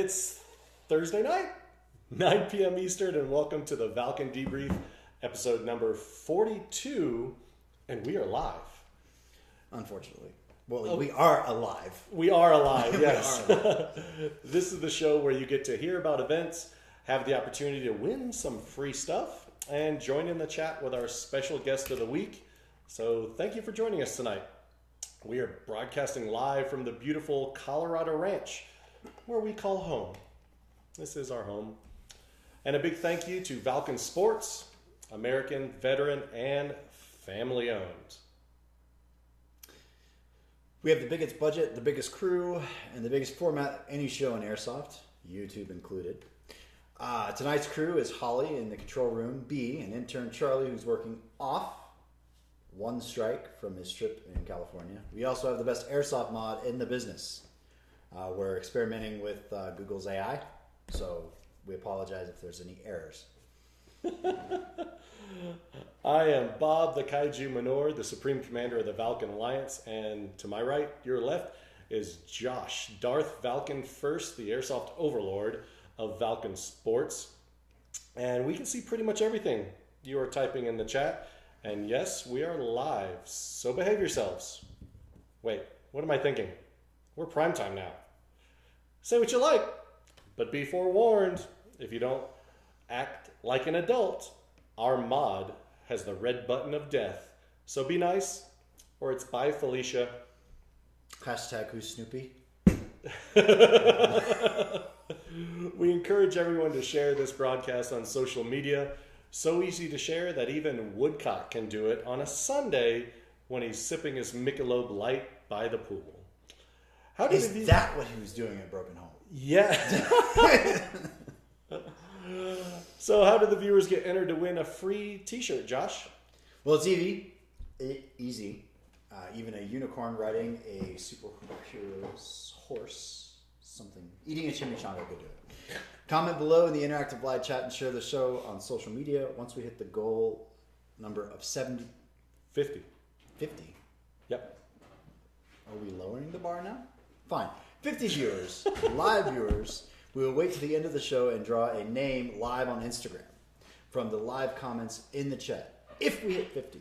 It's Thursday night, 9 p.m. Eastern, and welcome to the Valken Debrief, episode number 42, and we are live. Unfortunately. Well, we are alive. We are alive, yes. We are alive. This is the show where you get to hear about events, have the opportunity to win some free stuff, and join in the chat with our special guest of the week. So thank you for joining us tonight. We are broadcasting live from the beautiful Colorado Ranch, where we call home. This is our home. And a big thank you to Valken Sports, American, veteran, and family owned. We have the biggest budget, the biggest crew, and the biggest format of any show in Airsoft, YouTube included. Tonight's crew is Holly in the control room, B, and intern Charlie, who's working off one strike from his trip in California. We also have the best Airsoft mod in the business. We're experimenting with Google's AI, so we apologize if there's any errors. I am Bob, the Kaiju Manor, the Supreme Commander of the Valken Alliance, and to my right, your left, is Josh, Darth Valken First, the Airsoft Overlord of Valken Sports. And we can see pretty much everything you are typing in the chat. And yes, we are live, so behave yourselves. Wait, what am I thinking? We're primetime now. Say what you like, but be forewarned, if you don't act like an adult, our mod has the red button of death. So be nice, or it's bye Felicia. Hashtag who's Snoopy. We encourage everyone to share this broadcast on social media. So easy to share that even Woodcock can do it on a Sunday when he's sipping his Michelob Light by the pool. How did Is that what he was doing at Broken Home? Yeah. So how did the viewers get entered to win a free t-shirt, Josh? Well, it's easy. Even a unicorn riding a superhero's horse, something. Eating a chimichanga could do it. Comment below in the interactive live chat and share the show on social media. Once we hit the goal number of 50. 50. Yep. Are we lowering the bar now? Fine. 50 viewers, live viewers. We will wait to the end of the show and draw a name live on Instagram from the live comments in the chat. If we hit 50.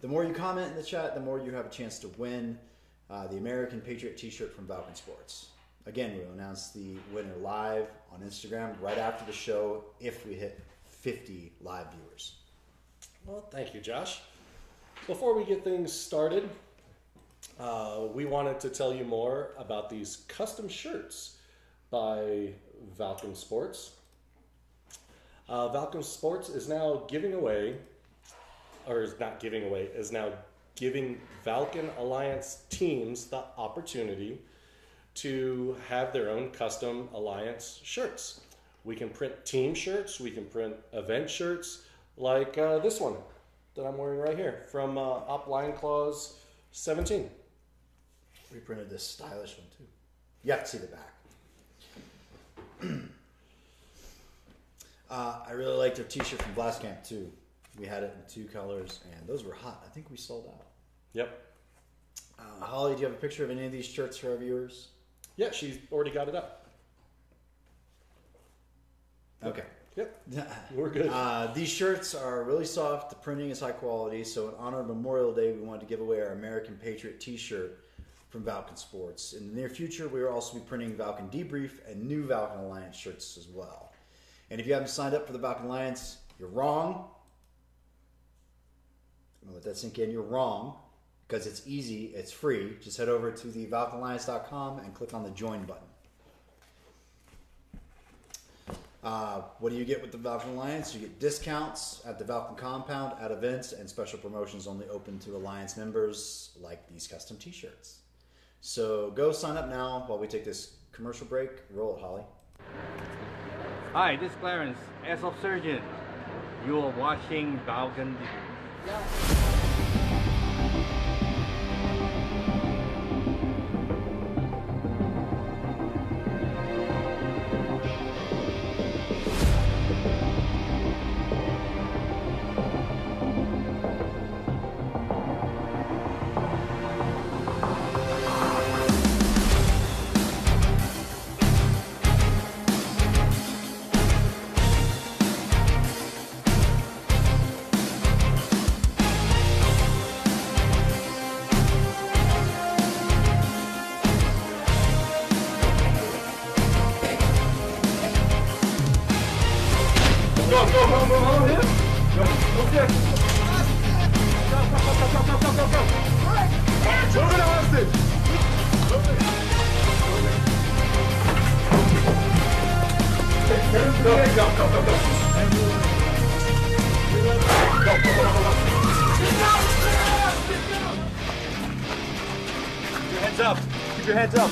The more you comment in the chat, the more you have a chance to win the American Patriot t-shirt from Valken Sports. Again, we'll announce the winner live on Instagram right after the show if we hit 50 live viewers. Well, thank you, Josh. Before we get things started, we wanted to tell you more about these custom shirts by Valken Sports. Valken Sports is now giving away, or is not giving away, is now giving Valken Alliance teams the opportunity to have their own custom Alliance shirts. We can print team shirts, we can print event shirts, like this one that I'm wearing right here from Op Line Clause 17. We printed this stylish one too. You have to see the back. I really liked their t-shirt from Blast Camp too. We had it in 2 colors and those were hot. I think we sold out. Yep. Holly, do you have a picture of any of these shirts for our viewers? Yeah, she's already got it up. Okay. Yep. We're good. These shirts are really soft. The printing is high quality. So in honor of Memorial Day, we wanted to give away our American Patriot t-shirt from Valken Sports. In the near future, we will also be printing Valken Debrief and new Valken Alliance shirts as well. And if you haven't signed up for the Valken Alliance, you're wrong. I'm going to let that sink in. You're wrong because it's easy. It's free. Just head over to the ValkenAlliance.com and click on the join button. What do you get with the Valken Alliance? You get discounts at the Valken compound, at events, and special promotions only open to Alliance members like these custom t-shirts. So go sign up now while we take this commercial break. Roll it, Holly. Hi, this is Clarence, Airsoft Surgeon. You are watching Valken. Move it, Austin! Keep your hands up. Keep your hands up.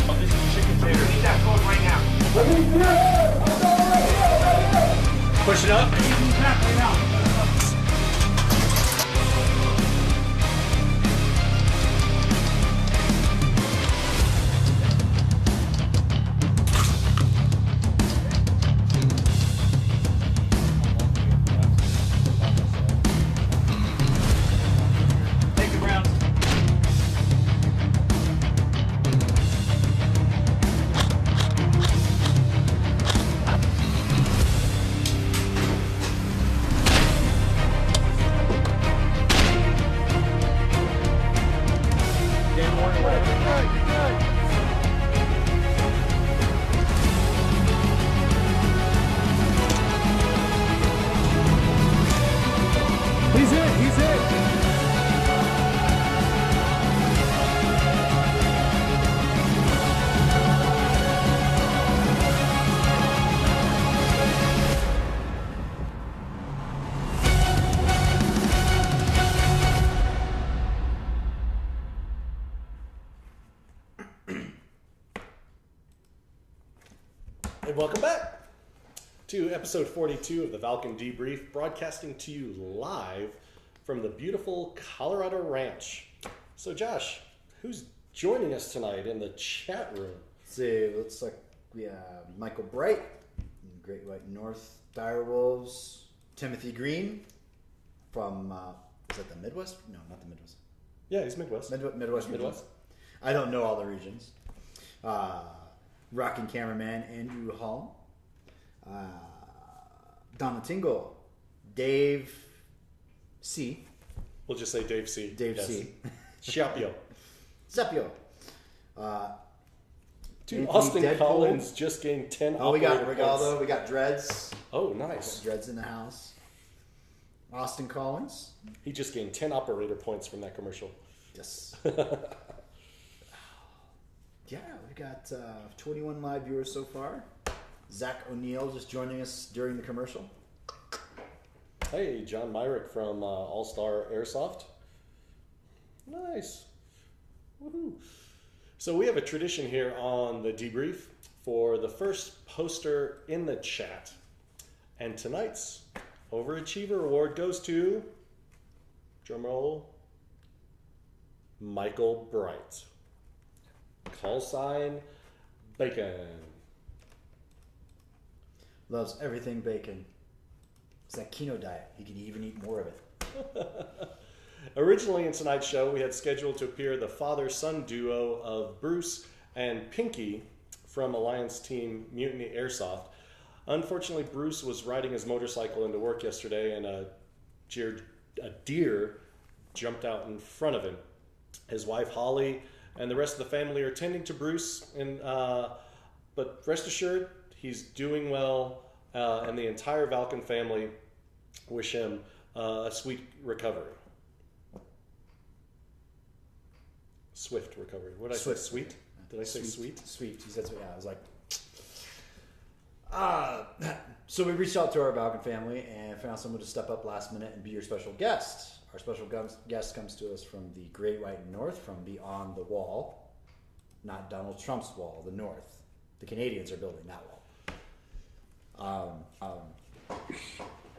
Oh, this is chicken tater. We need that code right now. Push it up. Right now. And welcome back to episode 42 of the Valken Debrief, broadcasting to you live from the beautiful Colorado Ranch. So Josh, who's joining us tonight in the chat room? Let's see, it looks like we have Michael Bright, Great White North, Direwolves, Timothy Green from, is that the Midwest? No, not the Midwest. Yeah, he's Midwest. Midwest. I don't know all the regions. Rocking cameraman Andrew Hall, Donna Tingle, Dave C. We'll just say Dave C. Dave C. Shapio. Zepio. Dude, Austin Deadpool. Collins just gained 10 Oh, we got operator Rigaldo. points. We got Dreads. Oh, nice. Dreads in the house. Austin Collins. He just gained 10 operator points from that commercial. Yes. Yeah, we got 21 live viewers so far. Zach O'Neill just joining us during the commercial. Hey, John Myrick from All Star Airsoft. Nice. Woohoo. So we have a tradition here on the debrief for the first poster in the chat. And tonight's Overachiever Award goes to, drumroll, Michael Bright. Call sign, Bacon. Loves everything bacon. It's that keto diet. He can even eat more of it. Originally in tonight's show, we had scheduled to appear the father-son duo of Bruce and Pinky from Alliance Team Mutiny Airsoft. Unfortunately, Bruce was riding his motorcycle into work yesterday, and a deer jumped out in front of him. His wife, Holly, and the rest of the family are tending to Bruce, but rest assured, he's doing well, and the entire Valken family wish him a sweet recovery. Swift recovery. What did I say? Sweet? Did I say sweet? Sweet. He said sweet. Yeah, I was like... So we reached out to our Valken family and found someone to step up last minute and be your special guest. Our special guest comes to us from the Great White North, from beyond the wall. Not Donald Trump's wall, the North. The Canadians are building that wall.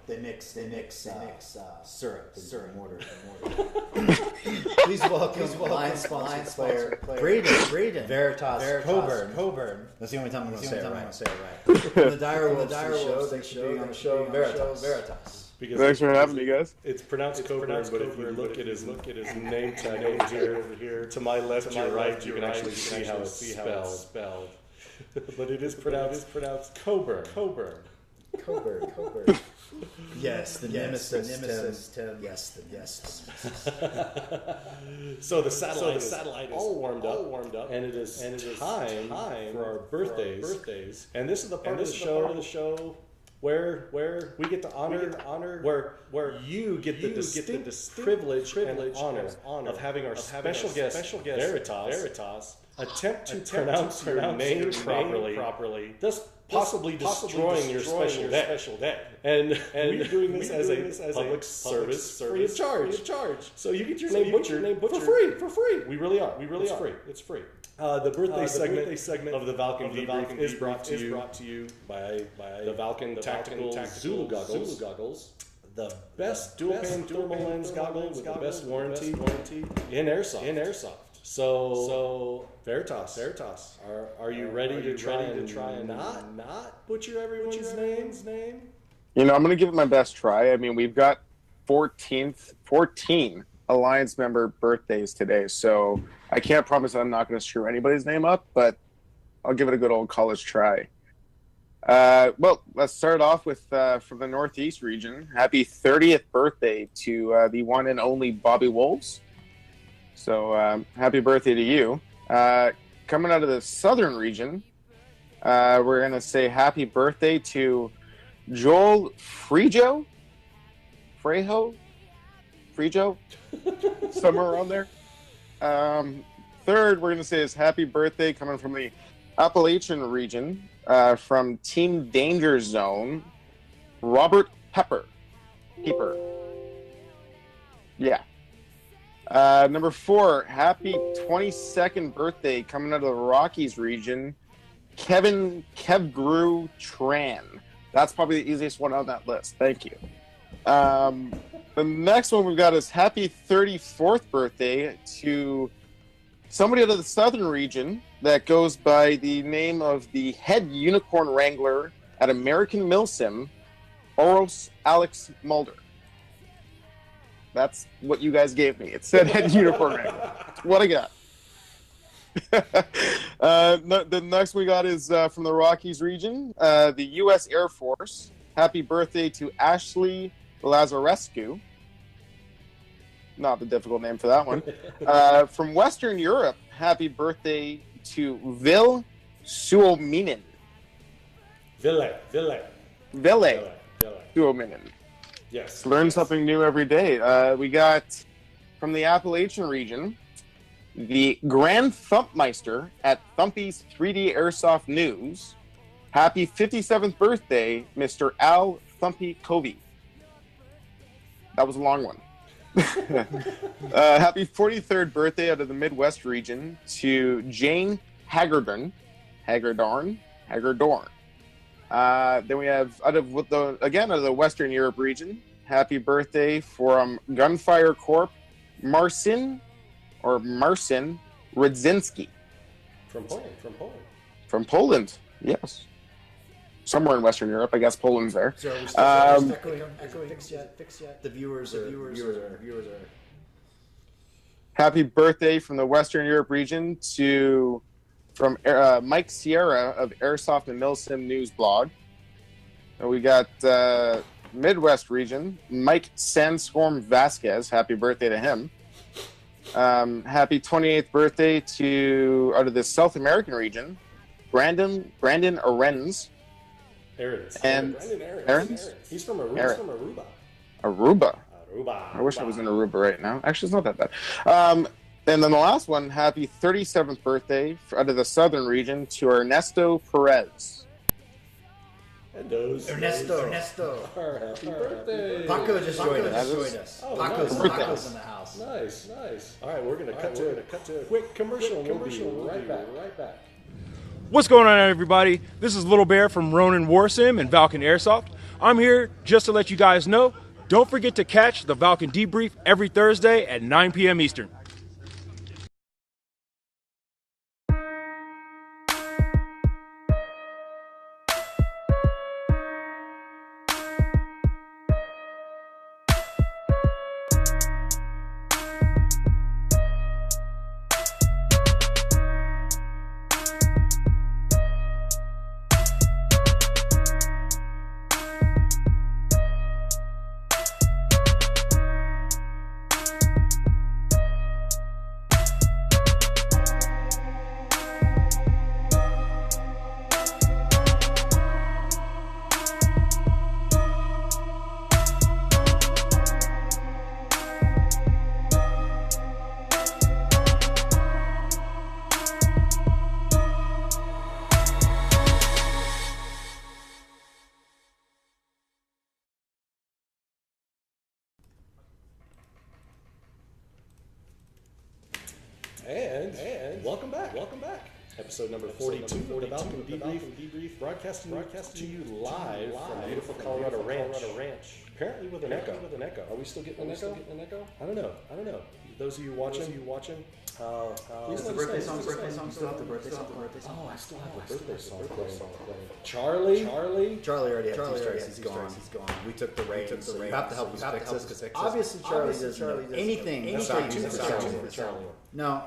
They mix syrup and mortar. Please welcome line sponsor player Braeden Veritas Cockburn. That's the only time I'm going to say it right. From the Direwolves show. Thanks for being on the show, Veritas. Because Thanks for having me, guys. It's pronounced Cockburn, but if you look at his name tag over here, to my left, to your right, you can actually see how it's spelled. But it is pronounced Cockburn. Cockburn. Yes, the nemesis, Tim. Yes, the nemesis. So the satellite is all warmed up, and it is time for our birthdays. And this is the part of the show where we get to honor where you get the distinct privilege and honor of having our special guest Veritas attempt to pronounce your name properly, thus possibly destroying your special day. And we're doing this as a public service free of charge. So you get your name butchered for free. We really are. It's free. The birthday segment of the Valken Debrief is brought to you by the Valken Tactical Zulu Goggles. The best dual pane thermal lens goggles with the best warranty in Airsoft. So Veritas, are you ready to try and not butcher everyone's name? You know, I'm going to give it my best try. I mean, we've got 14 Alliance member birthdays today, so I can't promise I'm not going to screw anybody's name up, but I'll give it a good old college try. Well, let's start off with from the Northeast region. Happy 30th birthday to the one and only Bobby Wolves. So happy birthday to you. Coming out of the Southern region, we're going to say happy birthday to Joel Frijo, somewhere around there. Third, we're going to say is happy birthday coming from the Appalachian region, from Team Danger Zone, Robert Pepper. Yeah. Number 4, happy 22nd birthday coming out of the Rockies region, Kevgru Tran. That's probably the easiest one on that list. Thank you. The next one we've got is happy 34th birthday to somebody out of the Southern region that goes by the name of the head unicorn wrangler at American Milsim, Oros Alex Mulder. That's what you guys gave me. It said head unicorn wrangler. What I got. The next we got is from the Rockies region, the U.S. Air Force. Happy birthday to Ashley Lazarescu. Not the difficult name for that one. From Western Europe, happy birthday to Vil Suominen. Ville Suominen. Yes. Learn something new every day. We got from the Appalachian region, the Grand Thumpmeister at Thumpy's 3D Airsoft News. Happy 57th birthday, Mr. Al Thumpy Covey. That was a long one. Happy 43rd birthday out of the Midwest region to Jane Haggardorn. Then we have out of the Western Europe region. Happy birthday from Gunfire Corp, Marcin Rydzinski. From Poland. Yes. Somewhere in Western Europe. I guess Poland's there. So are we still echoing? Fix yet? The viewers are. Happy birthday from the Western Europe region from Mike Sierra of Airsoft and Milsim News blog. And we got Midwest region, Mike Sandstorm Vasquez. Happy birthday to him. Happy 28th birthday to out of the South American region, Brandon Arens. Arens? He's from Aruba. Aruba. I wish I was in Aruba right now. Actually, it's not that bad. And then the last one, happy 37th birthday out of the Southern region to Ernesto Perez. Ernesto. Happy birthday. Paco just joined us. Oh, Paco's in the house. Nice. All right, we're going to cut to a quick commercial. We'll be right back. What's going on, everybody? This is Little Bear from Ronin Warsim and Valken Airsoft. I'm here just to let you guys know, don't forget to catch the Valken Debrief every Thursday at 9 p.m. Eastern. welcome back. Episode number 42 of the Valken Debrief, broadcasting to you live from beautiful Colorado Ranch. Apparently with an echo. Are we still getting an echo? I don't know. Those of you watching, Is the birthday song? You still have the birthday song? Oh, I still have the birthday song playing. Charlie already had 2 strikes. He's gone. We took the reins. So you have to help us fix this. Obviously, Charlie doesn't know anything about Charlie. No,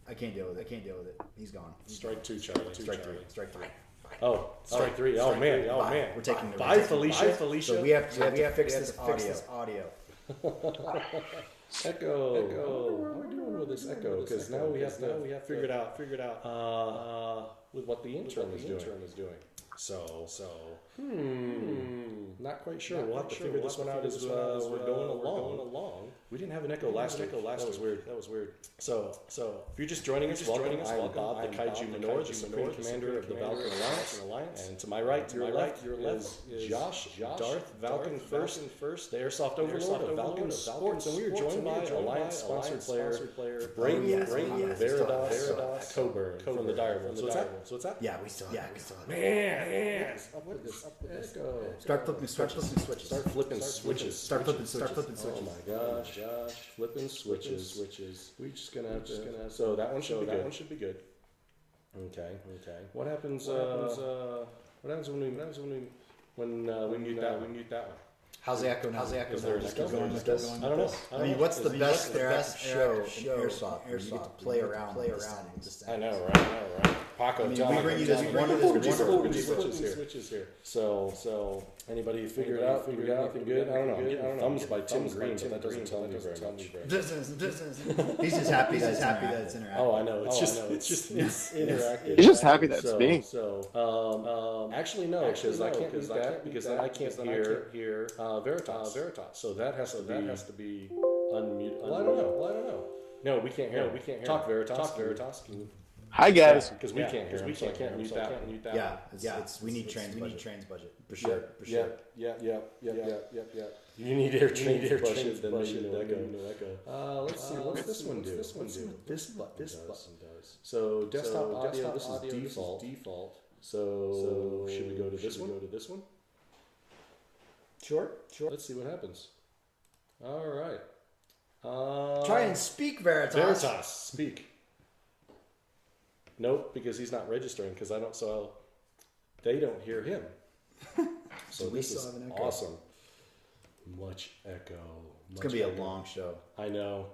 I can't deal with it. He's gone. Strike 2, Charlie. Strike 3. Oh, strike 3. Oh man. We're taking the Bye, Felicia. So we have to fix this audio. Echo. What are we doing with this echo? Because now we have to figure it out with what the intern is doing. So, not quite sure. We'll have to figure this one out as we're going along. We didn't have an echo last week. That was weird. So if you're just joining us, welcome. I'm Bob, the Kaiju Minor, the Supreme Commander of the Valken Alliance. And to my right, your left is Josh, Darth Valken First, the Airsoft Overlord of Valken Sports. And we are joined by Alliance-sponsored player Braeden Veritas Cockburn from the Direwolves. So what's that? Yeah, we still have. Man, what is echo? Start flipping switches. Start flipping switches. Start flipping switches. Oh my gosh, flipping switches. We just gonna have to. So that one should be good. Okay. What happens? What happens when we mute that one? How's the echo now? Is there an echo? I don't know. I mean, what's the best show in Airsoft? You get to play around. I know, right? Paco, we bring you this wonderful switches here. So anybody figured out anything good? I don't know. I'm getting thumbs by Tim Green, but that doesn't tell me very much. He's just happy that it's interactive. Oh, I know. It's interactive. He's just happy that it's me. Actually, no, because I can't use that because then I can't hear Veritas. So that has to be unmuted. Well, I don't know. No, we can't hear. Talk Veritas. Hi guys. Because we can't hear him, so I can't mute that. Yeah, we need trans budget. For sure. Yeah. You need air trans budget, then you need echo. Let's see, what's this one do? This button does. So desktop audio, this is default. So should we go to this one? Sure. Let's see what happens. All right. Try and speak, Veritas. Speak. Nope, because he's not registering. Because they don't hear him. So this is awesome. Much echo. It's gonna be a long show. I know.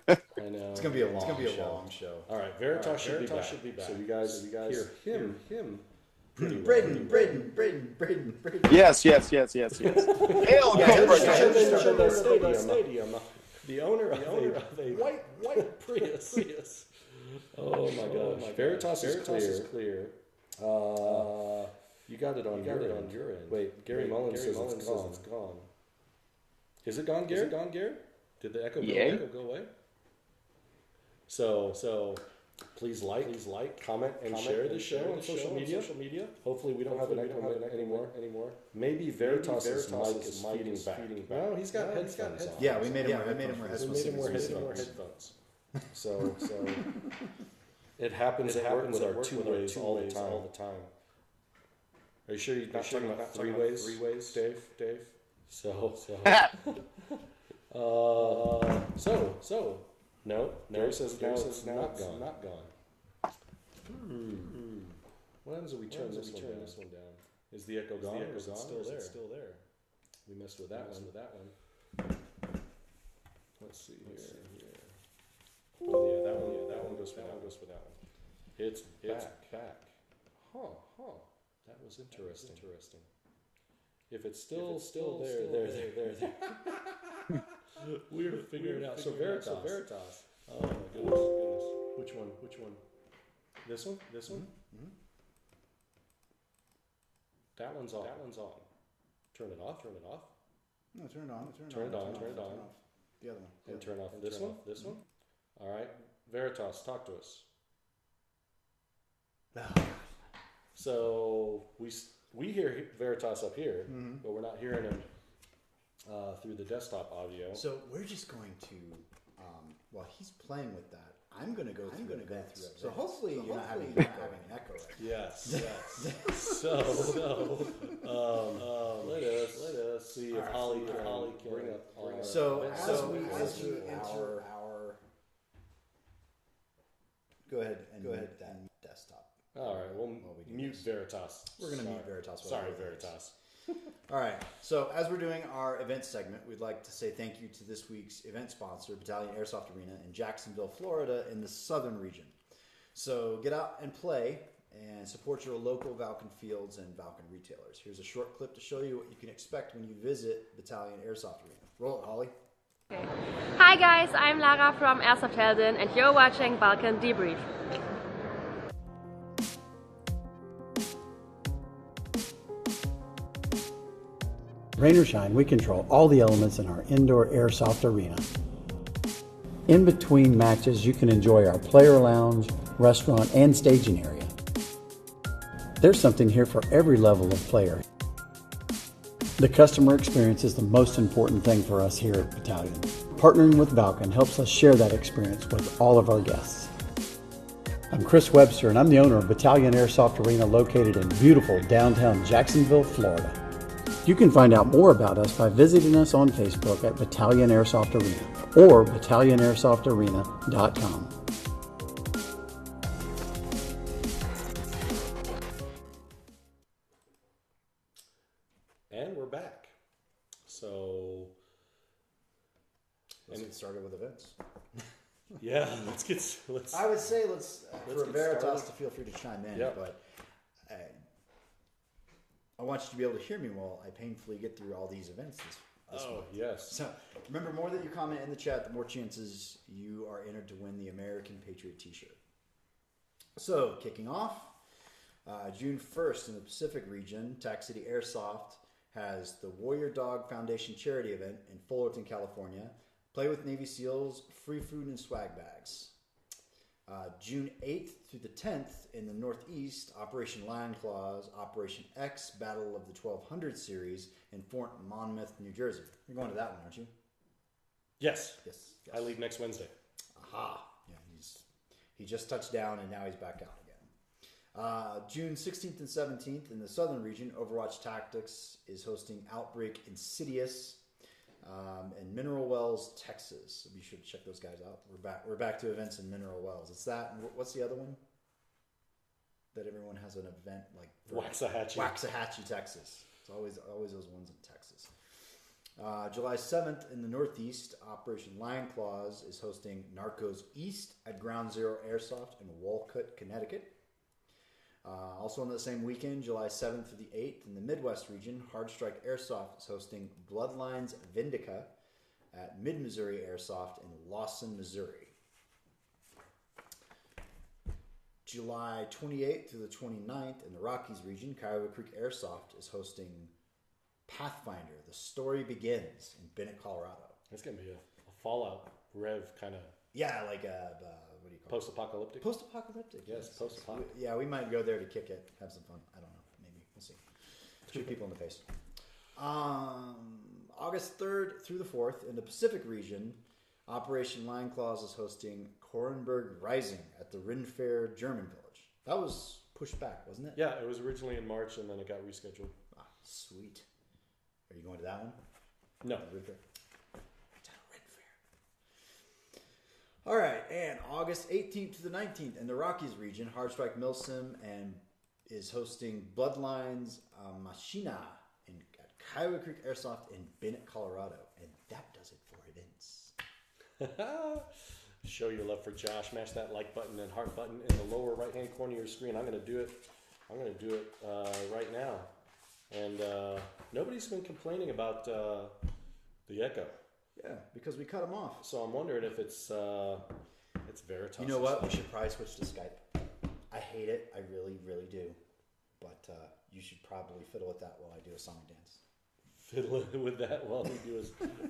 It's gonna be a long show. All right, Veritas should be back. So you guys hear him. Braeden. Yes. Hail, Stadium. The owner of a white Prius. Oh my gosh. Veritas is clear. You got it on your end. Wait, Gary Mullins says it's gone. Is it gone, Gary? Did the echo go away? So please like, comment, and share the show on social media. Hopefully we don't have an echo anymore. Maybe Veritas' mic is feeding back. No, he's got headphones on. Yeah, we made him wear headphones. So it happens with our 2 ways all the time. Are you sure you're not talking about 3 ways, Dave? So no. Gary says now it's not gone. What happens if we turn this one down? Is the echo gone? Is it still there? We messed with that one. Let's see here. Oh yeah, that one goes for that one. It's back. Huh. That was interesting. If it's still there. We're figuring it out. So Veritas. Oh my goodness. Which one? This one? Mm-hmm. That one's on. Turn it off. No, turn it on. Turn it on. The other one. And turn off this one. All right, Veritas, talk to us. So we hear Veritas up here, but we're not hearing him through the desktop audio. So we're just going to, while he's playing with that, I'm going to go through events. So hopefully you're not having an echo. Right? Yes. So let us see if Holly can bring up. So as we enter our go ahead that desktop. All right, we'll mute Veritas. We're going to mute Veritas. Sorry, Veritas. All right. So as we're doing our event segment, we'd like to say thank you to this week's event sponsor, Battalion Airsoft Arena in Jacksonville, Florida, in the southern region. So get out and play and support your local Valken fields and Valken retailers. Here's a short clip to show you what you can expect when you visit Battalion Airsoft Arena. Roll it, Holly. Okay. Hi guys, I'm Lara from Airsoft Heldin and you're watching Valken Debrief. Rain or shine, we control all the elements in our indoor airsoft arena. In between matches, you can enjoy our player lounge, restaurant, and staging area. There's something here for every level of player. The customer experience is the most important thing for us here at Battalion. Partnering with Valken helps us share that experience with all of our guests. I'm Chris Webster, and I'm the owner of Battalion Airsoft Arena located in beautiful downtown Jacksonville, Florida. You can find out more about us by visiting us on Facebook at Battalion Airsoft Arena or BattalionAirsoftArena.com. And we're back. So, Let's get started with events. Yeah, I would say let's for get Veritas started. to feel free to chime in, Yep. but I want you to be able to hear me while I painfully get through all these events this month. Yes. So remember, more that you comment in the chat, the more chances you are entered to win the American Patriot t-shirt. So kicking off, June 1st in the Pacific region, Tac City Airsoft has the Warrior Dog Foundation charity event in Fullerton, California. Play with Navy SEALs, free food and swag bags. June 8th through the 10th in the Northeast, Operation Lion Claws, Operation X, Battle of the 1200 series in Fort Monmouth, New Jersey. You're going to that one, aren't you? Yes. Yes. I leave next Wednesday. Aha. Yeah, he just touched down and now he's back out again. June 16th and 17th in the Southern region, Overwatch Tactics is hosting Outbreak Insidious in Mineral Wells, Texas. So be sure to check those guys out. We're back to events in Mineral Wells. It's that. And what's the other one? That everyone has an event like Waxahachie, Texas. It's always those ones in Texas. July 7th in the Northeast, Operation Lion Claws is hosting Narcos East at Ground Zero Airsoft in Walcott, Connecticut. Also on the same weekend, July 7th through the 8th, in the Midwest region, Hard Strike Airsoft is hosting Bloodlines Vindica at Mid-Missouri Airsoft in Lawson, Missouri. July 28th through the 29th, in the Rockies region, Cuyahoga Creek Airsoft is hosting Pathfinder, The Story Begins in Bennett, Colorado. It's going to be a Fallout Rev kind of... Yeah, like a... what do you call Post-apocalyptic? Post-apocalyptic. Yes, post-apocalyptic. Yeah, we might go there to kick it, have some fun. I don't know. Maybe. We'll see. Shoot people in the face. August 3rd through the 4th, in the Pacific region, Operation Lion Claws is hosting Korenberg Rising at the Ren Fair German Village. That was pushed back, wasn't it? Yeah, it was originally in March and then it got rescheduled. Ah, sweet. Are you going to that one? No. Ren Fair. All right, and August 18th to the 19th in the Rockies region, Hard Strike Milsim and is hosting Bloodlines Machina at Cuyahoga Creek Airsoft in Bennett, Colorado. And that does it for events. Show your love for Josh. Smash that like button and heart button in the lower right-hand corner of your screen. I'm going to do it right now. And nobody's been complaining about the echo. Yeah, because we cut them off. So I'm wondering if it's Veritas. You know what? We should probably switch to Skype. I hate it. I really, really do. But you should probably fiddle with that while I do a song and dance. Fiddle with that while we do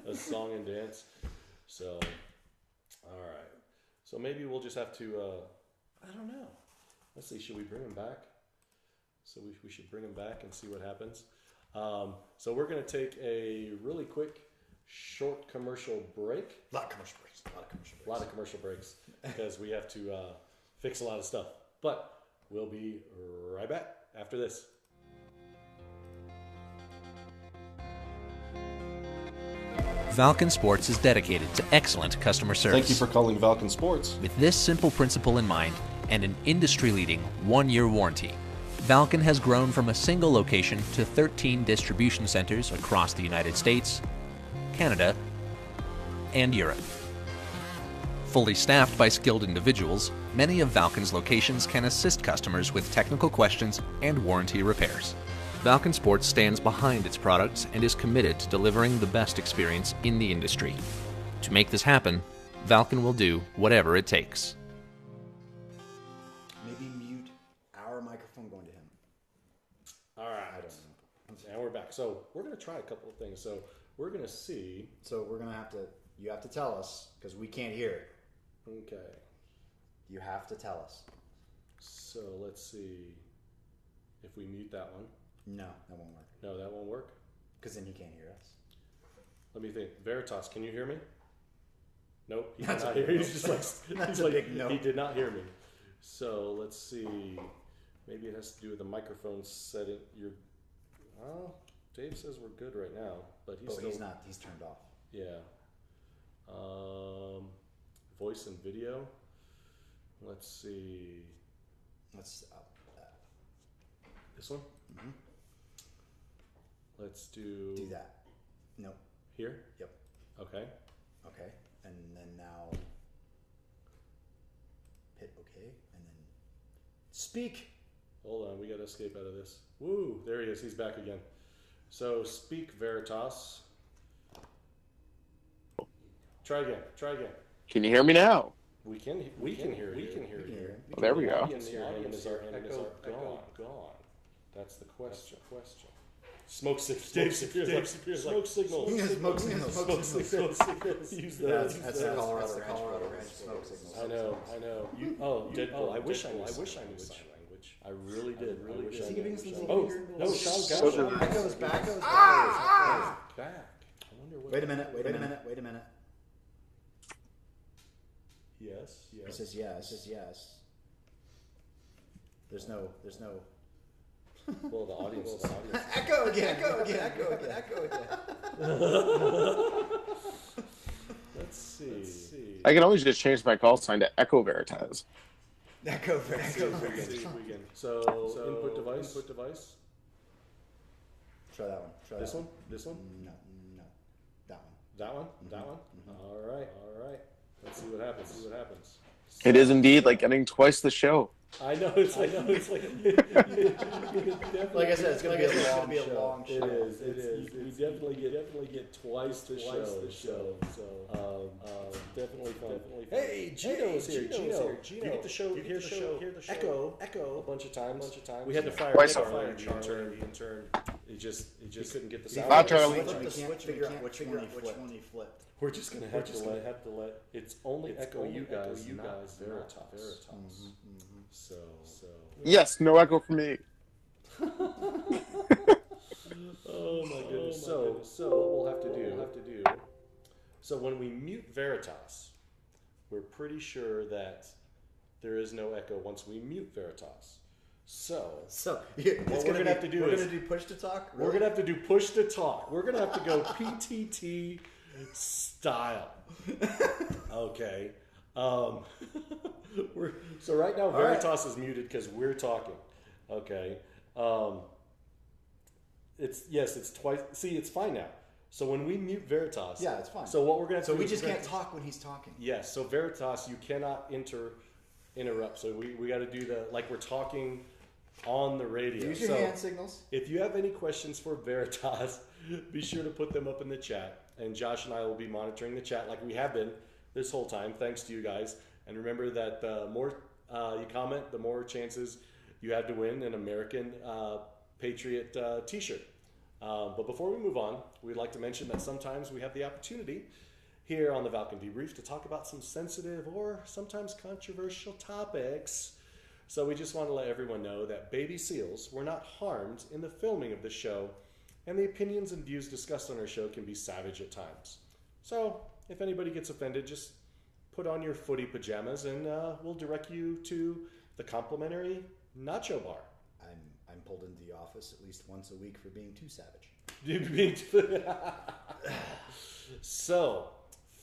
a song and dance. So, all right. So maybe we'll just have to, I don't know. Let's see. Should we bring him back? So we should bring him back and see what happens. So we're going to take a really quick short commercial break. A lot of commercial breaks. A lot of commercial breaks because we have to fix a lot of stuff. But we'll be right back after this. Valken Sports is dedicated to excellent customer service. Thank you for calling Valken Sports. With this simple principle in mind and an industry-leading 1-year warranty, Valken has grown from a single location to 13 distribution centers across the United States, Canada, and Europe. Fully staffed by skilled individuals, many of Valken's locations can assist customers with technical questions and warranty repairs. Valken Sports stands behind its products and is committed to delivering the best experience in the industry. To make this happen, Valken will do whatever it takes. Maybe mute our microphone going to him. All right. I don't know. And we're back. So we're going to try a couple of things. So we're going to see. So we're going to have to, you have to tell us because we can't hear it. Okay. You have to tell us. So let's see if we mute that one. No, that won't work. No, that won't work. Because then he can't hear us. Let me think. Veritas, can you hear me? Nope. He That's did not a hear. big He's no. just like, That's he's a like big no. He did not hear me. So let's see. Maybe it has to do with the microphone setting. Well, Dave says we're good right now, but he's not. He's turned off. Yeah. Voice and video. Let's see. Let's This one. Mm-hmm. Let's do that. No. Here. Yep. Okay. Okay. And then now hit OK and then speak. Hold on, we got to escape out of this. Woo! There he is. He's back again. So speak, Veritas. Try again. Try again. Can you hear me now? We can hear you. We can hear you. Well, there we go. The audience is our echo gone. That's the question. Smoke signals. Dave Sears. Smoke signals. Smoke signals. Smoke signals. Use those. That's the Colorado Ranch smoke signals. I know. Deadpool. I wish I knew sign language. I really did. Is he giving us the Oh no, Sean got it. Echoes back. Back. I wonder what. Wait a minute. Yes. He says yes. There's no. Well, the audience. Echo again. Let's see. I can always just change my call sign to Echo Veritas. Echo Veritas. So input device. Try that one. This one. No. That one. Mm-hmm. All right. Let's see what happens. It is indeed like getting twice the show. I know. It's like. Like I said, it's gonna be a long show. It is. We definitely get twice the show. So definitely fun. Hey, Gino's here. Gino, you get the show. Hear the show. Echo. A bunch of times. We had to fire Charlie. Intern. He couldn't get the sound. Bye, Charlie. We can't figure out which one he flipped. We're just gonna have to let. It's only echo you guys, Veritas. So. Yes, no echo for me. Oh my goodness. So what we'll have to do. So when we mute Veritas, we're pretty sure that there is no echo once we mute Veritas. So what we're gonna have to do is we're gonna do push to talk. We're gonna have to do push to talk. We're gonna have to go PTT style. Okay. So right now Veritas is muted because we're talking. Okay. It's twice. See, it's fine now. So when we mute Veritas, yeah, it's fine. So what we're gonna have to do? So we just can't talk when he's talking. Yes. So Veritas, you cannot interrupt. So we got to do like we're talking on the radio. Use your hand signals. If you have any questions for Veritas, be sure to put them up in the chat. And Josh and I will be monitoring the chat like we have been this whole time, thanks to you guys. And remember that the more you comment, the more chances you have to win an American Patriot t-shirt. But before we move on, we'd like to mention that sometimes we have the opportunity here on the Valken Debrief to talk about some sensitive or sometimes controversial topics. So we just want to let everyone know that baby seals were not harmed in the filming of the show and the opinions and views discussed on our show can be savage at times. So, if anybody gets offended, just put on your footy pajamas and we'll direct you to the complimentary nacho bar. I'm pulled into the office at least once a week for being too savage. So,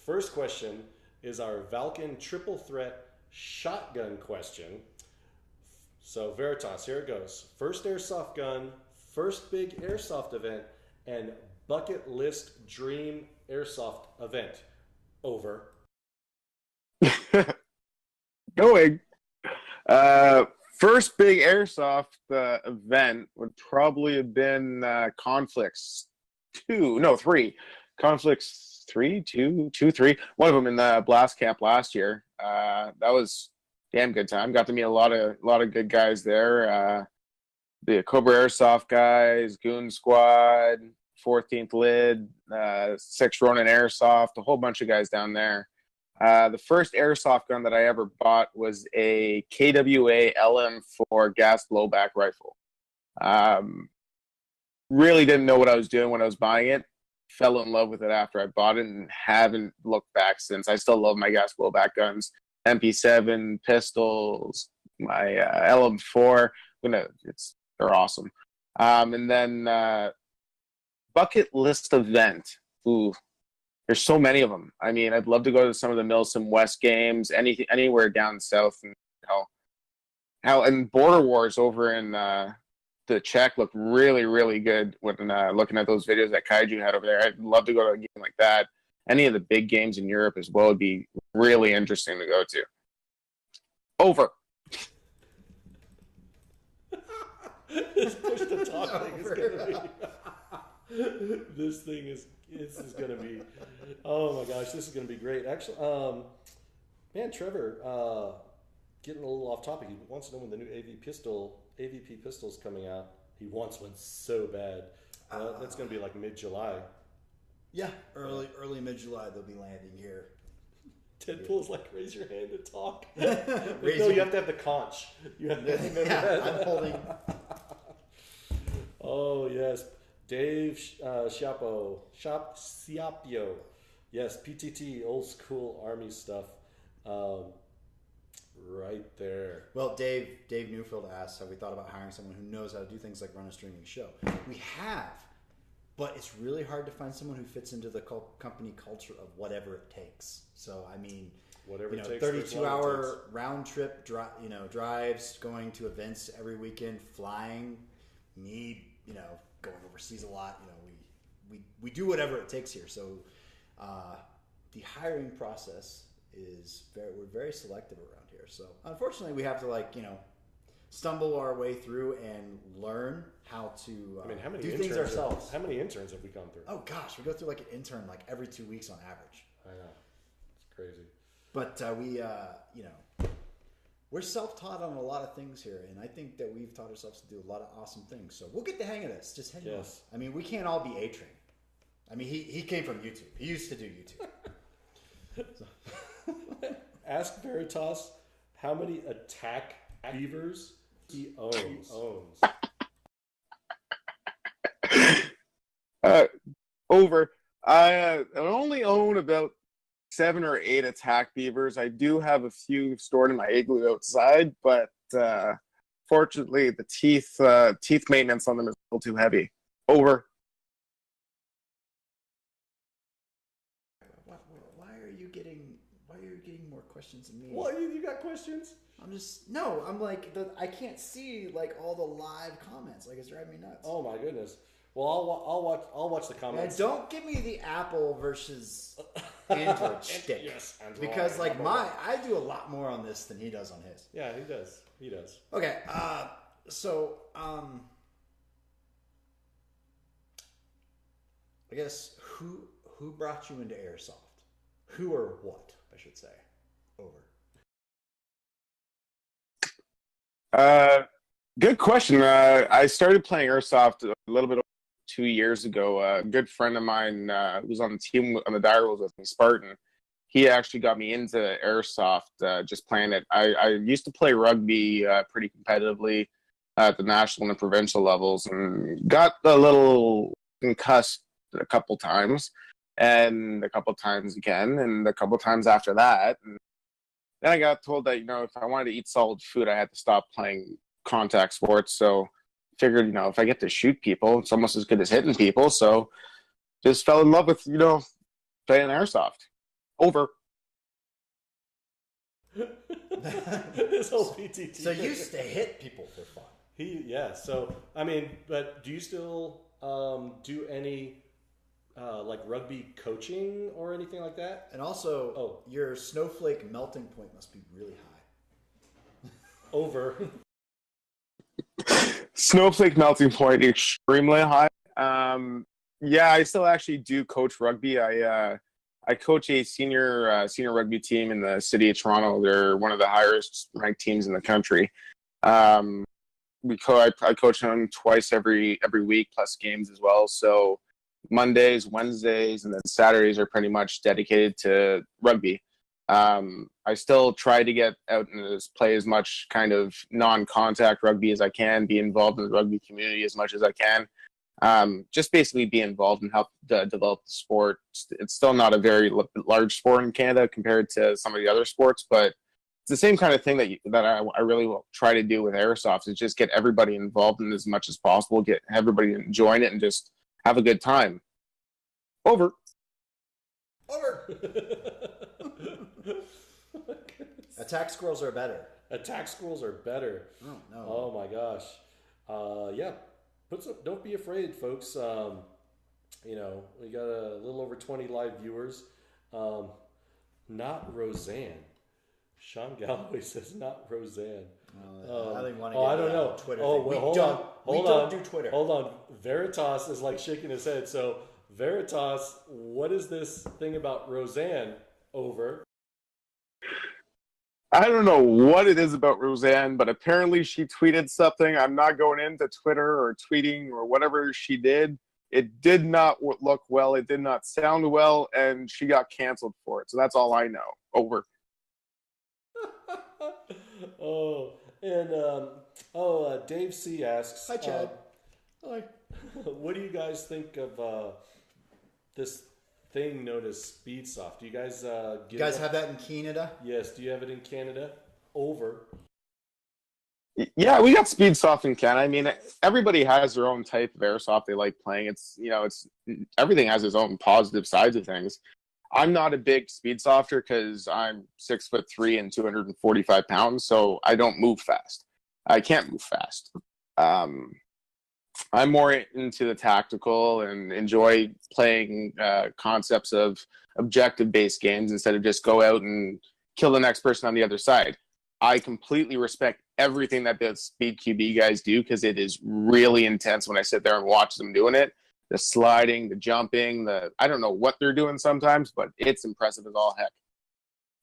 first question is our Valken triple threat shotgun question. So, Veritas, here it goes. First airsoft gun, first big airsoft event, and bucket list dream airsoft event. Over. Going. First big airsoft event would probably have been Conflicts 3. Conflicts 3, 2, 3. One of them in the blast camp last year. That was damn good time. Got to meet a lot of good guys there. The Cobra Airsoft guys, Goon Squad, 14th Lid, 6 Ronin Airsoft, a whole bunch of guys down there. The first airsoft gun that I ever bought was a KWA LM4 gas blowback rifle. Really didn't know what I was doing when I was buying it. Fell in love with it after I bought it and haven't looked back since. I still love my gas blowback guns. MP7 pistols, my LM4. They're awesome. And then bucket list event. Ooh. There's so many of them. I mean, I'd love to go to some of the Milsom West games, anywhere down south, and and Border Wars over in the Czech looked really, really good when looking at those videos that Kaiju had over there. I'd love to go to a game like that. Any of the big games in Europe as well would be really interesting to go to. Over. This push to talk thing is gonna be. This is gonna be. Oh my gosh, this is gonna be great. Actually, man, Trevor, getting a little off topic. He wants to know when the new AVP pistol's coming out. He wants one so bad. That's gonna be like mid-July. Yeah, early mid-July they'll be landing here. Deadpool's like, raise your hand to talk. No, you have to have the conch. You have to remember that. I'm holding. Oh yes, Dave Siapio. Yes, PTT, old school Army stuff. Right there. Well, Dave Newfield asked, have we thought about hiring someone who knows how to do things like run a streaming show? We have, but it's really hard to find someone who fits into the company culture of whatever it takes. So, I mean, whatever it takes, 32-hour round trip, drives, going to events every weekend, flying, me, going overseas a lot. We do whatever it takes here. So, the hiring process we're very selective around here. So unfortunately we have to stumble our way through and learn how to do things ourselves. How many interns have we gone through? Oh gosh, we go through like an intern every 2 weeks on average. I know. It's crazy. But we're self-taught on a lot of things here, and I think that we've taught ourselves to do a lot of awesome things. So we'll get the hang of this. Just hang on. I mean, we can't all be A-trained. I mean, he came from YouTube. He used to do YouTube. So. Ask Veritas how many attack beavers he owns. Over. I only own about 7 or 8 attack beavers. I do have a few stored in my igloo outside, but fortunately the teeth maintenance on them is a little too heavy. Over. Why are you getting more questions than me? What, you got questions? I'm like, I can't see all the live comments. It's driving me nuts. Oh my goodness. Well, I'll watch the comments. And don't give me the Apple versus Android shtick. Yes, Android. Because I do a lot more on this than he does on his. Yeah, he does. Okay, so I guess who brought you into Airsoft? Who or what, I should say. Over. Good question. I started playing Airsoft a little bit over 2 years ago. A good friend of mine who was on the team on the Dire Wolves with me, Spartan, he actually got me into Airsoft, just playing it. I used to play rugby pretty competitively at the national and provincial levels, and got a little concussed a couple times, and a couple times again, and a couple times after that. And then I got told that, if I wanted to eat solid food, I had to stop playing contact sports. So figured, if I get to shoot people, it's almost as good as hitting people. So just fell in love with, playing airsoft. Over. This whole PTT. So you used to hit people for fun. So, but do you still do any like rugby coaching or anything like that? And also, your snowflake melting point must be really high. Over. Snowflake melting point extremely high. I still actually do coach rugby. I coach a senior rugby team in the city of Toronto. They're one of the highest ranked teams in the country. I coach them twice every week, plus games as well. So Mondays, Wednesdays, and then Saturdays are pretty much dedicated to rugby. I still try to get out and play as much kind of non-contact rugby as I can, be involved in the rugby community as much as I can. Just basically be involved and help develop the sport. It's still not a very large sport in Canada compared to some of the other sports, but it's the same kind of thing that I really will try to do with airsoft, is just get everybody involved in as much as possible, get everybody enjoying it, and just have a good time. Over. Attack squirrels are better. Attack squirrels are better. Oh, no. Oh, my gosh. Don't be afraid, folks. We got a little over 20 live viewers. Not Roseanne. Sean Galloway says not Roseanne. I didn't want to I don't know. Twitter. We don't do Twitter. Hold on. Veritas is like shaking his head. So, Veritas, what is this thing about Roseanne? Over. I don't know what it is about Roseanne, but apparently she tweeted something. I'm not going into Twitter or tweeting or whatever she did. It did not look well. It did not sound well, and she got canceled for it. So that's all I know. Over. Dave C asks. Hi, Chad. Hi. What do you guys think of this thing known as Speedsoft? Do you guys have that in Canada? Yes. Do you have it in Canada? Over. Yeah, we got Speedsoft in Canada. I mean, everybody has their own type of airsoft they like playing. It's everything has its own positive sides of things. I'm not a big Speedsofter because I'm 6'3" and 245 pounds, so I don't move fast. I can't move fast. I'm more into the tactical and enjoy playing concepts of objective-based games instead of just go out and kill the next person on the other side. I completely respect everything that the Speed QB guys do because it is really intense when I sit there and watch them doing it. The sliding, the jumping, I don't know what they're doing sometimes, but it's impressive as all heck.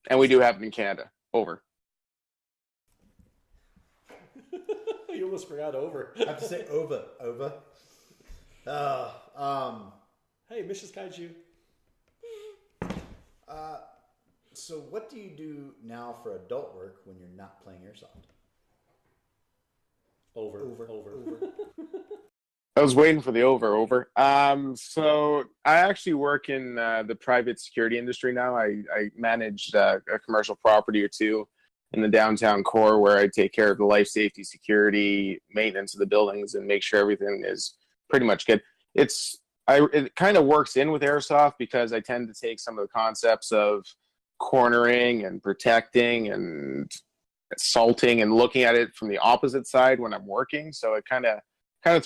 And we do have it in Canada. Over. You almost forgot over. I have to say over. Hey, Mrs. Kaiju. So what do you do now for adult work when you're not playing airsoft? Over. I was waiting for the over. So I actually work in the private security industry now. I manage a commercial property or two in the downtown core where I take care of the life safety, security, maintenance of the buildings, and make sure everything is pretty much good. It kind of works in with airsoft because I tend to take some of the concepts of cornering and protecting and assaulting and looking at it from the opposite side when I'm working. So it kind of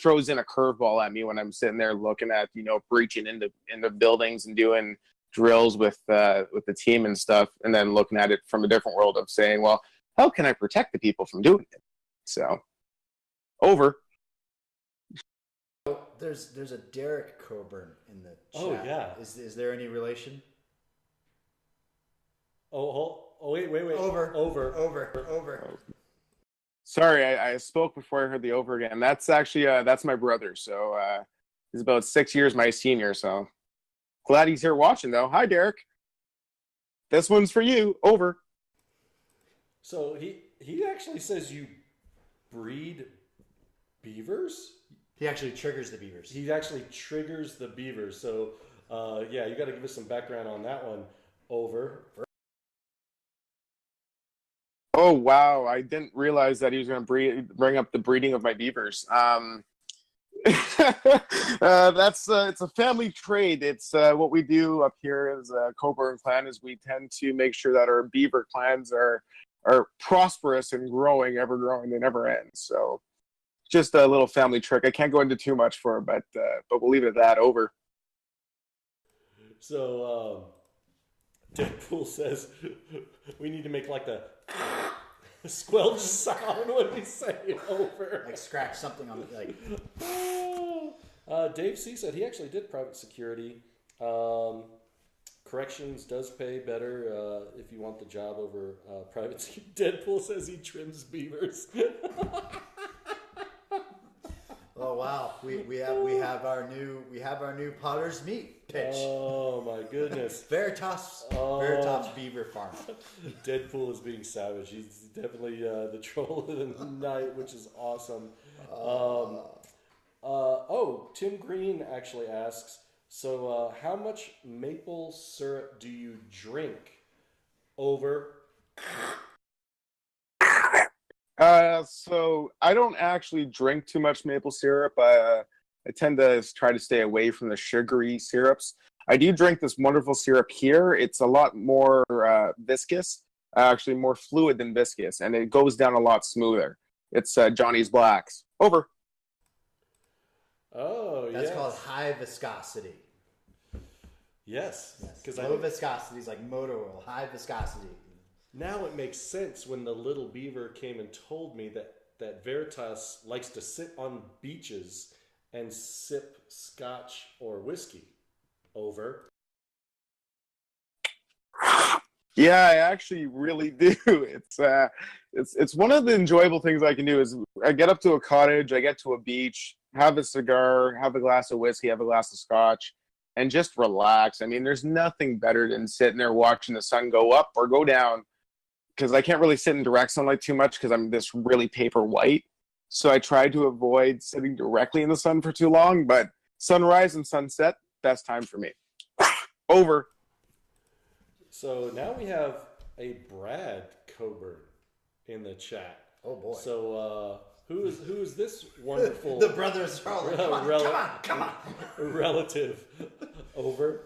throws in a curveball at me when I'm sitting there looking at, breaching into buildings and doing drills with the team and stuff, and then looking at it from a different world of saying, well, how can I protect the people from doing it? So, over. There's a Derek Cockburn in the chat. Oh, yeah. Is there any relation? Wait. Over. Sorry, I spoke before I heard the over again. That's actually that's my brother. So he's about 6 years my senior. So glad he's here watching though. Hi, Derek. This one's for you. Over. So he actually says you breed beavers? He actually triggers the beavers. He actually triggers the beavers. So, yeah, you got to give us some background on that one. Over. Oh wow! I didn't realize that he was going to bring up the breeding of my beavers. It's a family trade. It's what we do up here as a Cockburn clan. Is we tend to make sure that our beaver clans are prosperous and growing, ever growing. They never end. So, just a little family trick. I can't go into too much for it, but we'll leave it at that. Over. So, Deadpool says we need to make like the squelch sound when we say over. Like scratch something on the like. Dave C said he actually did private security. Corrections does pay better if you want the job over private security. Deadpool says he trims beavers. Oh wow, we have our new Potter's Meat pitch. Oh my goodness. Veritas Beaver Farm. Deadpool is being savage. He's definitely the troll of the night, which is awesome. Tim Green actually asks, so how much maple syrup do you drink? Over. So I don't actually drink too much maple syrup. I tend to try to stay away from the sugary syrups. I do drink this wonderful syrup here. It's a lot more viscous, actually more fluid than viscous, and it goes down a lot smoother. It's Johnny's Blacks. Over. Oh, That's yes. called high viscosity. Yes. Because low viscosity is like motor oil. High viscosity. Now it makes sense when the little beaver came and told me that Veritas likes to sit on beaches and sip scotch or whiskey. Over. Yeah, I actually really do. It's one of the enjoyable things I can do is I get up to a cottage, I get to a beach, have a cigar, have a glass of whiskey, have a glass of scotch, and just relax. I mean, there's nothing better than sitting there watching the sun go up or go down, because I can't really sit in direct sunlight too much because I'm this really paper white. So I try to avoid sitting directly in the sun for too long, but sunrise and sunset, best time for me. Over. So now we have a Brad Cockburn in the chat. Oh boy. So who is this wonderful The brothers are all like, come on. relative? Over.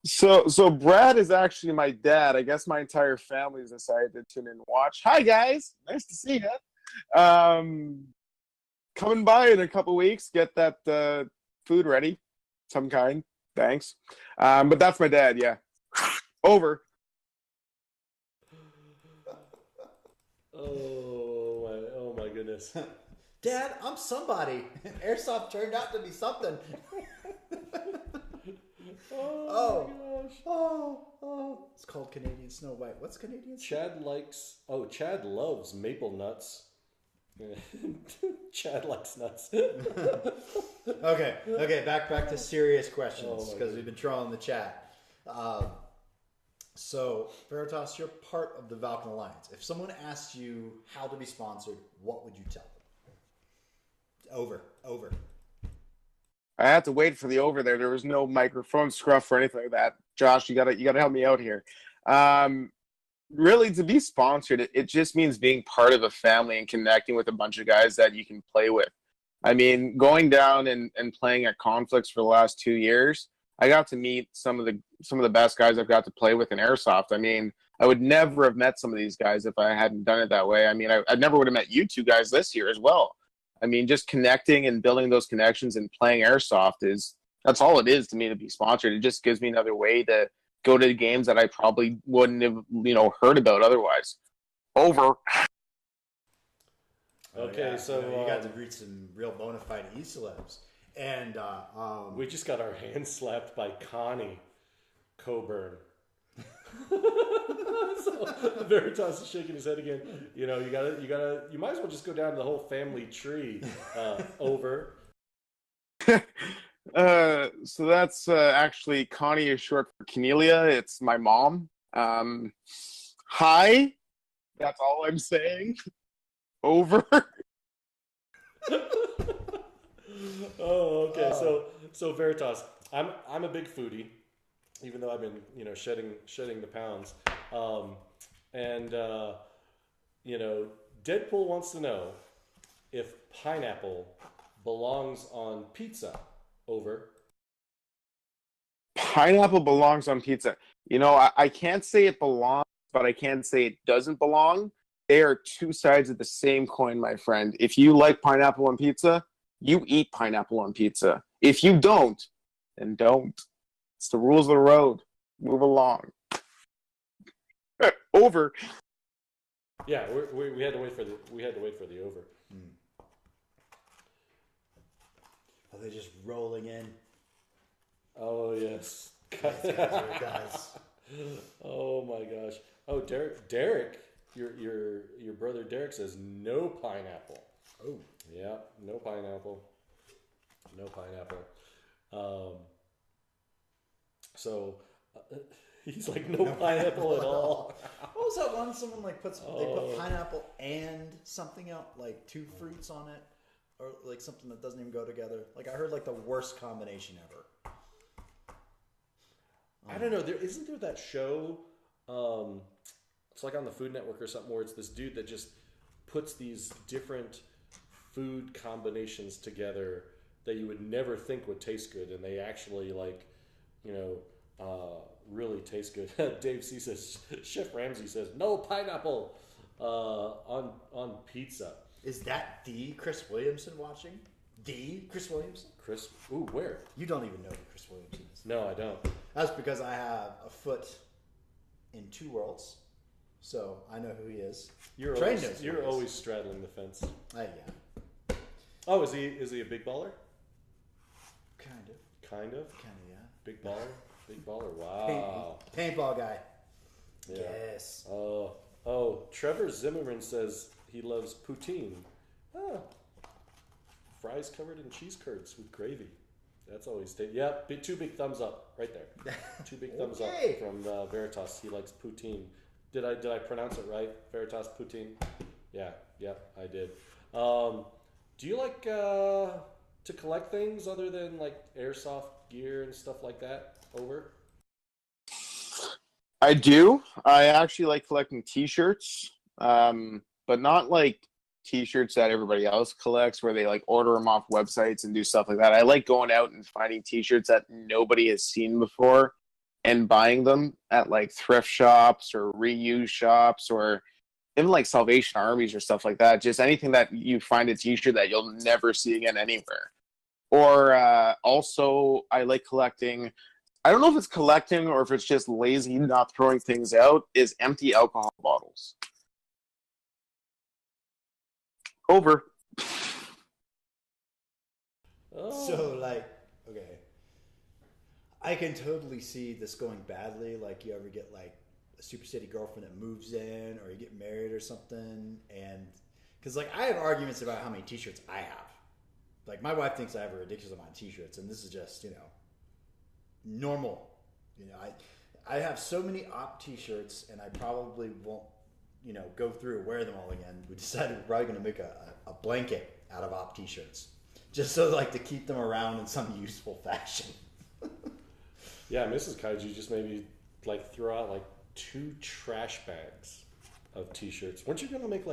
So Brad is actually my dad. I guess my entire family's decided to tune in and watch. Hi guys, nice to see you. Coming by in a couple weeks, get that food ready, some kind. Thanks. But that's my dad. Yeah. Over. Oh my goodness. Dad, I'm somebody. Airsoft turned out to be something. Oh my gosh. Oh. It's called Canadian Snow White. What's Canadian Snow Chad loves maple nuts. Chad likes nuts. Okay, back to serious questions because we've been trolling the chat. So, Veritas, you're part of the Valken Alliance. If someone asked you how to be sponsored, what would you tell them? Over. I had to wait for the over there. There was no microphone scruff or anything like that. Josh, you gotta help me out here. Really, to be sponsored, it just means being part of a family and connecting with a bunch of guys that you can play with. I mean, going down and playing at conflicts for the last 2 years, I got to meet some of the best guys I've got to play with in Airsoft. I mean, I would never have met some of these guys if I hadn't done it that way. I mean, I never would have met you two guys this year as well. I mean, just connecting and building those connections and playing Airsoft that's all it is to me to be sponsored. It just gives me another way to go to the games that I probably wouldn't have, heard about otherwise. Over. Okay, so you got to greet some real bona fide e-celebs. And we just got our hands slapped by Connie Cockburn. So Veritas is shaking his head again. You might as well just go down to the whole family tree. Over. So that's actually Connie is short for Cornelia. It's my mom. Hi. That's all I'm saying. Over. Oh, okay. So Veritas, I'm a big foodie, even though I've been shedding the pounds. And Deadpool wants to know if pineapple belongs on pizza. Over. Pineapple belongs on pizza. I can't say it belongs, but I can say it doesn't belong. They are two sides of the same coin, my friend. If you like pineapple on pizza, you eat pineapple on pizza. If you don't, then don't. It's the rules of the road. Move along. Over. Yeah, we had to wait for the over. Are they just rolling in? Oh yes. Guys. Oh my gosh. Oh, Derek, your brother Derek says no pineapple. Oh. Yeah, no pineapple. No pineapple. So he's like no pineapple at all. What was that one? Someone like they put pineapple and something else, like two fruits on it, or like something that doesn't even go together. Like I heard like the worst combination ever. I don't know. Isn't there that show? It's like on the Food Network or something, where it's this dude that just puts these different food combinations together that you would never think would taste good, and they actually really taste good. Dave C says, Chef Ramsay says no pineapple on pizza. Is that the Chris Williamson watching? The Chris Williamson? Where? You don't even know who Chris Williamson is. No, I don't. That's because I have a foot in two worlds, so I know who he is. You're always straddling the fence. Yeah. Oh, is he a big baller? Kind of, yeah. Big baller. Wow. Paintball guy. Yeah. Yes. Oh, Trevor Zimmerman says he loves poutine. Ah. Fries covered in cheese curds with gravy. That's always tasty. Yeah, two big thumbs up right there. Two big thumbs up from Veritas. He likes poutine. Did I pronounce it right? Veritas poutine. Yeah, I did. Do you like to collect things other than like airsoft gear and stuff like that? Over. I do. I actually like collecting T-shirts, but not like T-shirts that everybody else collects, where they like order them off websites and do stuff like that. I like going out and finding T-shirts that nobody has seen before and buying them at like thrift shops or reuse shops or even like Salvation Armies or stuff like that. Just anything that you find a T-shirt that you'll never see again anywhere. Or also, I like collecting. I don't know if it's collecting or if it's just lazy not throwing things out, is empty alcohol bottles. Over. So, okay. I can totally see this going badly. Like, you ever get, like, a super city girlfriend that moves in, or you get married or something. And, because, like, I have arguments about how many T-shirts I have. Like, my wife thinks I have a ridiculous amount of T-shirts, and this is just, normal. I have so many op T-shirts, and I probably won't, go through and wear them all again. We decided we're probably going to make a blanket out of op T-shirts, just so to keep them around in some useful fashion. Yeah, Mrs. Kaiju just maybe throw out 2 trash bags of T-shirts. Weren't you going to make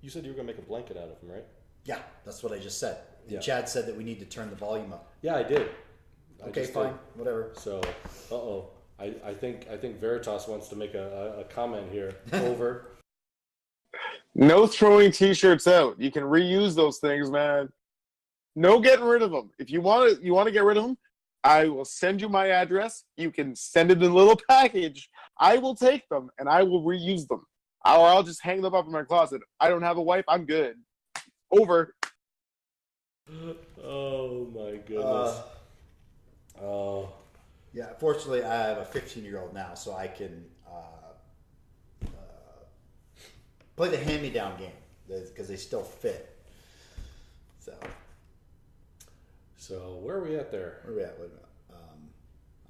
you said you were going to make a blanket out of them, right? Yeah, that's what I just said. Yeah. Chad said that we need to turn the volume up. Yeah, I did. Okay, fine, whatever. So, I think Veritas wants to make a comment here. Over. No throwing T-shirts out. You can reuse those things, man. No getting rid of them. If you want to get rid of them, I will send you my address. You can send it in a little package. I will take them and I will reuse them. Or I'll just hang them up in my closet. I don't have a wife. I'm good. Over. Oh my goodness. Yeah, fortunately, I have a 15-year-old now, so I can play the hand-me-down game because they still fit. So where are we at there? Where are we at? Wait a minute.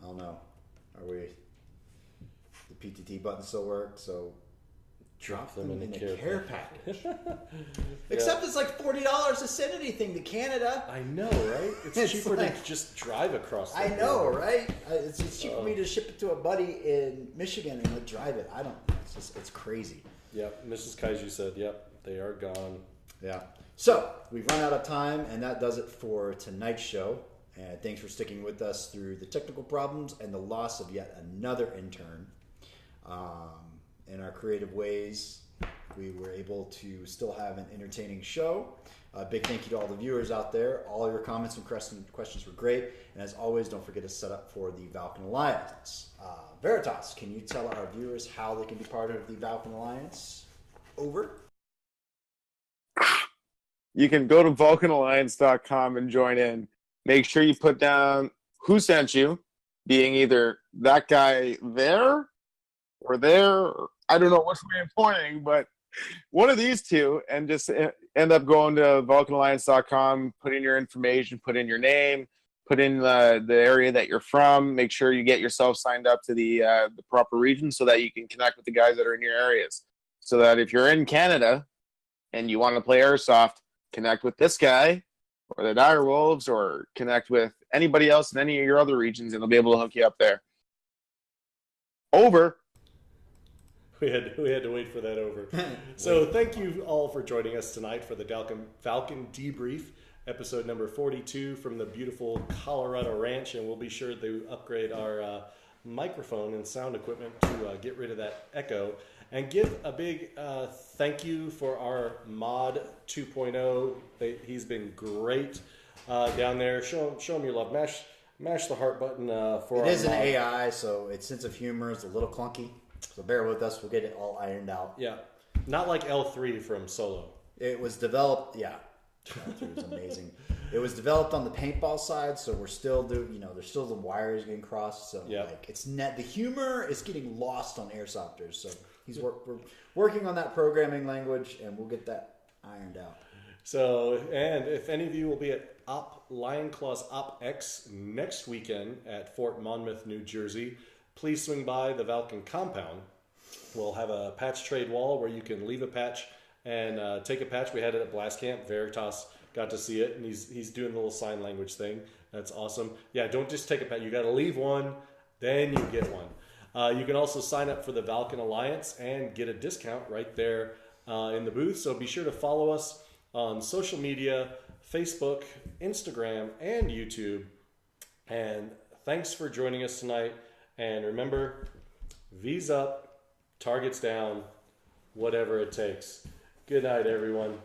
I don't know. Are we? The PTT button still works? So Drop them in a care package. Yeah. Except it's like $40 to send anything to Canada. I know, right? It's cheaper like, to just drive across. I know, right? It's cheaper for me to ship it to a buddy in Michigan and like drive it. I don't. It's crazy. Yep. Mrs. Kaiju said, "Yep, they are gone." Yeah. So we've run out of time, and that does it for tonight's show. And thanks for sticking with us through the technical problems and the loss of yet another intern. In our creative ways, we were able to still have an entertaining show. A big thank you to all the viewers out there. All your comments and questions were great. And as always, don't forget to set up for the Valken Alliance. Veritas, can you tell our viewers how they can be part of the Valken Alliance? Over. You can go to ValkenAlliance.com and join in. Make sure you put down who sent you, being either that guy there or there. Or I don't know which way I'm pointing, but one of these two, and just end up going to ValkenAlliance.com, put in your information, put in your name, put in the area that you're from. Make sure you get yourself signed up to the proper region so that you can connect with the guys that are in your areas. So that if you're in Canada and you want to play Airsoft, connect with this guy or the Dire Wolves, or connect with anybody else in any of your other regions, and they'll be able to hook you up there. Over. We had to wait for that over. So thank you all for joining us tonight for the Valken Debrief, episode number 42 from the beautiful Colorado Ranch, and we'll be sure to upgrade our microphone and sound equipment to get rid of that echo. And give a big thank you for our mod 2.0. He's been great down there. Show him your love. Mash the heart button for It our is an mod. AI, so its sense of humor is a little clunky. So bear with us. We'll get it all ironed out. Yeah. Not like L3 from Solo. It was developed, yeah. L3 was amazing. It was developed on the paintball side, so we're still there's still the wires getting crossed. So like it's the humor is getting lost on airsofters. So we're working on that programming language, and we'll get that ironed out. So, and if any of you will be at Lion Claws Op X next weekend at Fort Monmouth, New Jersey, please swing by the Valken compound. We'll have a patch trade wall where you can leave a patch and take a patch. We had it at Blast Camp. Veritas got to see it, and he's doing the little sign language thing. That's awesome. Yeah, don't just take a patch. You got to leave one, then you get one. You can also sign up for the Valken Alliance and get a discount right there in the booth. So be sure to follow us on social media, Facebook, Instagram, and YouTube. And thanks for joining us tonight. And remember, V's up, targets down, whatever it takes. Good night, everyone.